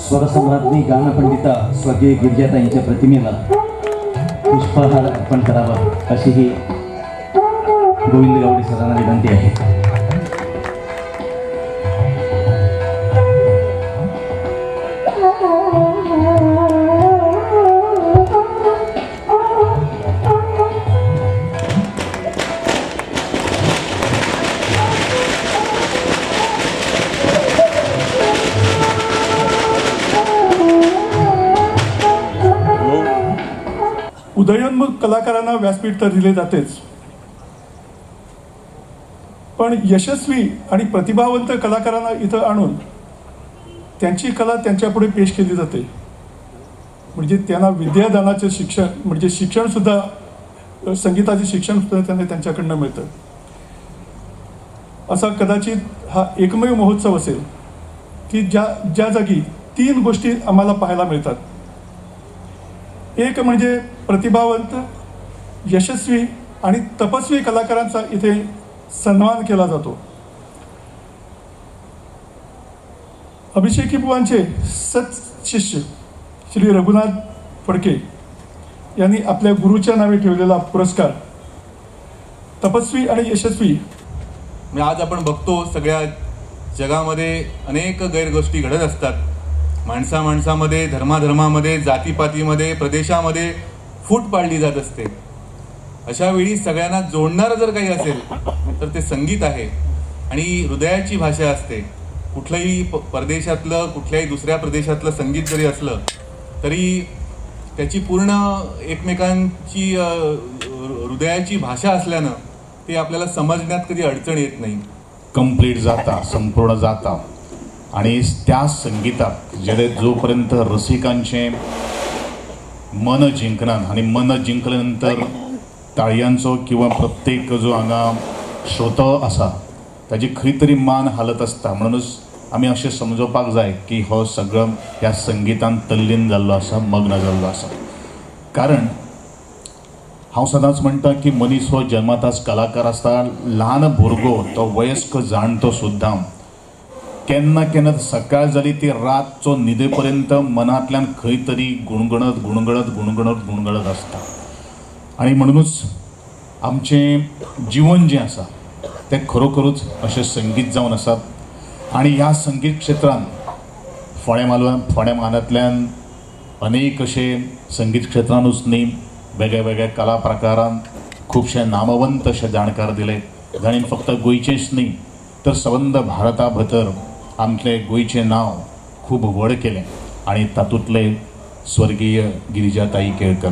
स्वरसम्राज्ञी गानपंडिता स्वर्गीय गिरिजाताईंच्या प्रतिमेला पुष्पहार अर्पण करावा अशी ही गोविंद गावडे सरांना विनंती आहे. उदयोन्मुख कलाकारांना व्यासपीठ तर दिले जातेच, पण यशस्वी आणि प्रतिभावंत कलाकारांना इथं आणून त्यांची कला त्यांच्यापुढे पेश केली जाते. म्हणजे त्यांना विद्यादानाचे शिक्षण म्हणजे शिक्षणसुद्धा, संगीताचे शिक्षणसुद्धा त्यांना त्यांच्याकडनं मिळतं. असा कदाचित हा एकमेव महोत्सव असेल की ज्या जागी 3 गोष्टी आम्हाला पाहायला मिळतात. एक म्हणजे प्रतिभावंत, यशस्वी आणि तपस्वी कलाकारांचा इथे सन्मान केला जातो. अभिषेकी बुवांचे सत्शिष्य श्री रघुनाथ फडके यांनी आपल्या गुरुच्या नावे ठेवलेला पुरस्कार तपस्वी आणि यशस्वी. आज आपण बघतो सगळ्या जगामध्ये अनेक गैरगोष्टी घडत असतात. माणसामध्ये, धर्मामध्ये, जातीपातीमध्ये, प्रदेशामध्ये फूट पाडली जात असते. अशा वेळी सगळ्यांना जोडणारं जर काही असेल तर ते संगीत आहे आणि हृदयाची भाषा असते. कुठल्याही परदेशातलं, कुठल्याही दुसऱ्या प्रदेशातलं संगीत जरी असलं तरी त्याची पूर्ण एकमेकांची हृदयाची भाषा असल्यानं ते आपल्याला समजण्यात कधी अडचण येत नाही. कंप्लीट जाता, संपूर्ण जाता. आणि त्या संगीतात जेडे जोपर्यंत रसिकांचे मन जिंकनात आणि मन जिंकल्यानंतर ताळयांचो किंवा प्रत्येक जो हांगा श्रोतो आसा ताजी खंय तरी मान हालत आसता. म्हणूनच आमी अशें समजोवपाक जाय की हो सगळो ह्या संगीतान तल्लीन जाल्लो आसा, मग्न जाल्लो आसा. कारण हांव सदांच म्हणटा की मनीस हो जन्मताच कलाकार आसता. ल्हान भुरगो तो वयस्क जाणटो सुद्दां केन्ना केन्ना सकाळ जाली ती रातचो न्हिदे पर्यंत मनांतल्यान खंय तरी गुणगणत आसता. आणि म्हणूनच आमचें जीवन जें आसा तें खरोखरूच अशें संगीत जावन आसात. आणि ह्या संगीत क्षेत्रांत फोंड्या म्हालांतल्यान अनेक अशे संगीत क्षेत्रांतूच न्ही वेगळ्या वेगळ्या कला प्रकारांत खुबशे नामवंत अशे जाणकार दिले. जाणीन फक्त गोंयचेच न्ही तर सबंद भारता भितर आमचे गोंयचें नांव खूब व्हड केलें. आणि तातूंतले स्वर्गीय गिरिजाताई केळकर